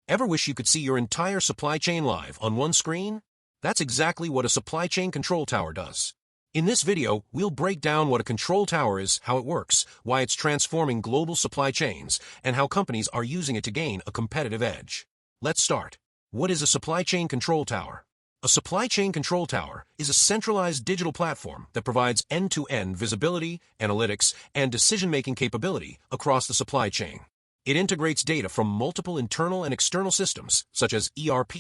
Ever wish you could see your entire supply chain live on one screen? That's exactly what a supply chain control tower does. In this video, we'll break down what a control tower is, how it works, why it's transforming global supply chains, and how companies are using it to gain a competitive edge. Let's start. What is a supply chain control tower? A supply chain control tower is a centralized digital platform that provides end-to-end visibility, analytics, and decision-making capability across the supply chain. It integrates data from multiple internal and external systems, such as ERP,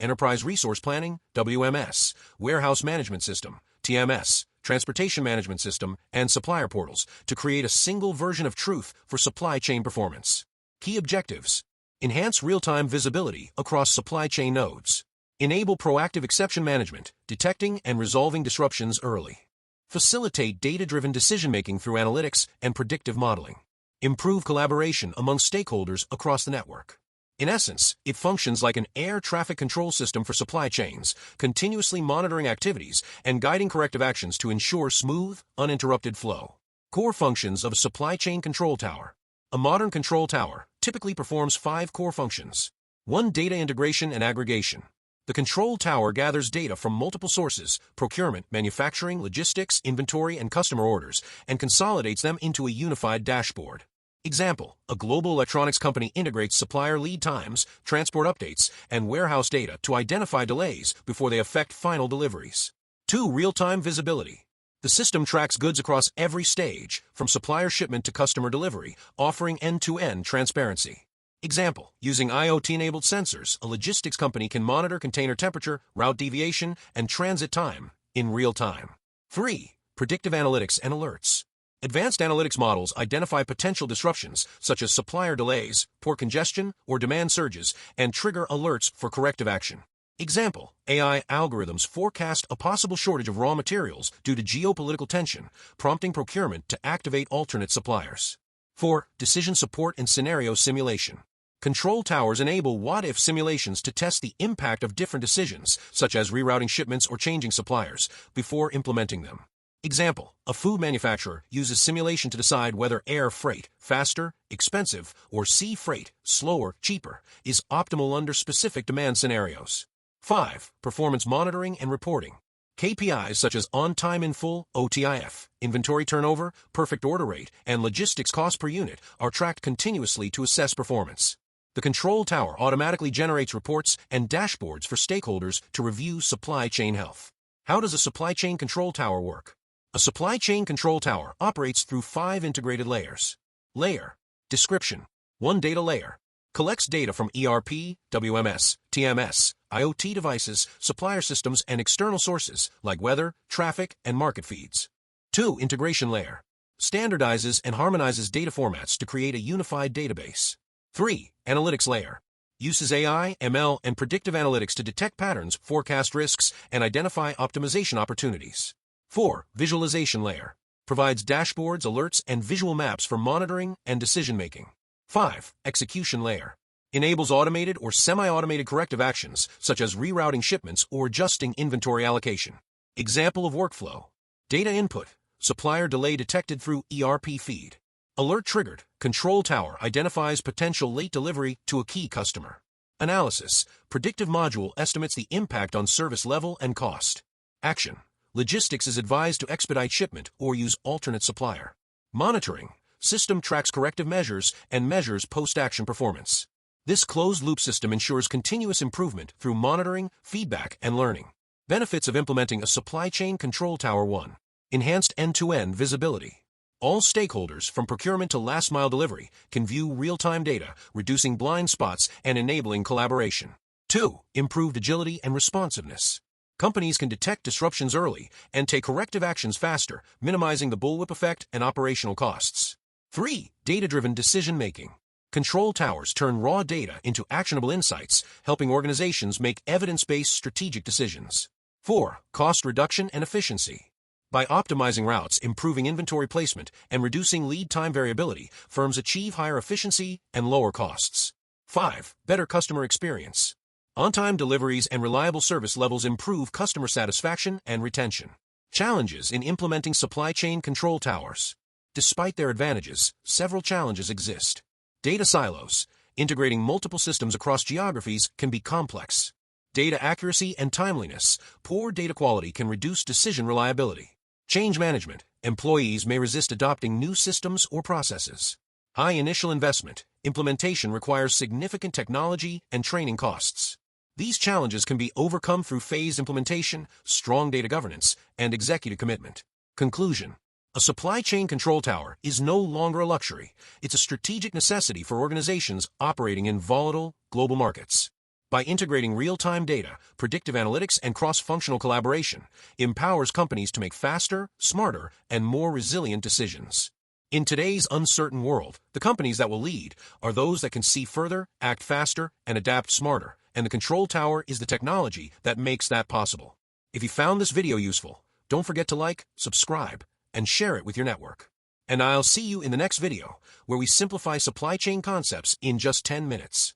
Enterprise Resource Planning, WMS, Warehouse Management System, TMS, Transportation Management System, and supplier portals to create a single version of truth for supply chain performance. Key objectives: enhance real-time visibility across supply chain nodes. Enable proactive exception management, detecting and resolving disruptions early. Facilitate data-driven decision-making through analytics and predictive modeling. Improve collaboration among stakeholders across the network. In essence, it functions like an air traffic control system for supply chains, continuously monitoring activities and guiding corrective actions to ensure smooth, uninterrupted flow. Core functions of a supply chain control tower. A modern control tower typically performs 5 core functions. 1. Data integration and aggregation. The control tower gathers data from multiple sources, procurement, manufacturing, logistics, inventory, and customer orders, and consolidates them into a unified dashboard. Example: a global electronics company integrates supplier lead times, transport updates, and warehouse data to identify delays before they affect final deliveries. 2. Real-time visibility. The system tracks goods across every stage, from supplier shipment to customer delivery, offering end-to-end transparency. Example: using IoT-enabled sensors, a logistics company can monitor container temperature, route deviation, and transit time in real time. 3. Predictive analytics and alerts. Advanced analytics models identify potential disruptions, such as supplier delays, port congestion, or demand surges, and trigger alerts for corrective action. Example: AI algorithms forecast a possible shortage of raw materials due to geopolitical tension, prompting procurement to activate alternate suppliers. 4. Decision support and scenario simulation. Control towers enable what-if simulations to test the impact of different decisions, such as rerouting shipments or changing suppliers, before implementing them. Example: a food manufacturer uses simulation to decide whether air freight, faster, expensive, or sea freight, slower, cheaper, is optimal under specific demand scenarios. 5. Performance monitoring and reporting. KPIs such as on-time in full, OTIF, inventory turnover, perfect order rate, and logistics cost per unit are tracked continuously to assess performance. The control tower automatically generates reports and dashboards for stakeholders to review supply chain health. How does a supply chain control tower work? A supply chain control tower operates through 5 integrated layers. Layer: description. 1. Data layer. Collects data from ERP, WMS, TMS, IoT devices, supplier systems, and external sources like weather, traffic, and market feeds. 2. Integration layer. Standardizes and harmonizes data formats to create a unified database. 3. Analytics layer. Uses AI, ML, and predictive analytics to detect patterns, forecast risks, and identify optimization opportunities. 4. Visualization layer. Provides dashboards, alerts, and visual maps for monitoring and decision-making. 5. Execution layer. Enables automated or semi-automated corrective actions, such as rerouting shipments or adjusting inventory allocation. Example of workflow: data input, supplier delay detected through ERP feed. Alert triggered, control tower identifies potential late delivery to a key customer. Analysis: predictive module estimates the impact on service level and cost. Action: logistics is advised to expedite shipment or use alternate supplier. Monitoring: system tracks corrective measures and measures post-action performance. This closed-loop system ensures continuous improvement through monitoring, feedback, and learning. Benefits of implementing a supply chain control tower. 1. Enhanced end-to-end visibility. All stakeholders, from procurement to last-mile delivery, can view real-time data, reducing blind spots and enabling collaboration. 2. Improved agility and responsiveness. Companies can detect disruptions early and take corrective actions faster, minimizing the bullwhip effect and operational costs. 3. Data-driven decision-making. Control towers turn raw data into actionable insights, helping organizations make evidence-based strategic decisions. 4. Cost reduction and efficiency. By optimizing routes, improving inventory placement, and reducing lead time variability, firms achieve higher efficiency and lower costs. 5. Better customer experience. On-time deliveries and reliable service levels improve customer satisfaction and retention. Challenges in implementing supply chain control towers. Despite their advantages, several challenges exist. Data silos. Integrating multiple systems across geographies can be complex. Data accuracy and timeliness. Poor data quality can reduce decision reliability. Change management. Employees may resist adopting new systems or processes. High initial investment. Implementation requires significant technology and training costs. These challenges can be overcome through phased implementation, strong data governance, and executive commitment. Conclusion. A supply chain control tower is no longer a luxury. It's a strategic necessity for organizations operating in volatile, global markets. By integrating real-time data, predictive analytics, and cross-functional collaboration, empowers companies to make faster, smarter, and more resilient decisions. In today's uncertain world, the companies that will lead are those that can see further, act faster, and adapt smarter, and the control tower is the technology that makes that possible. If you found this video useful, don't forget to like, subscribe, and share it with your network. And I'll see you in the next video, where we simplify supply chain concepts in just 10 minutes.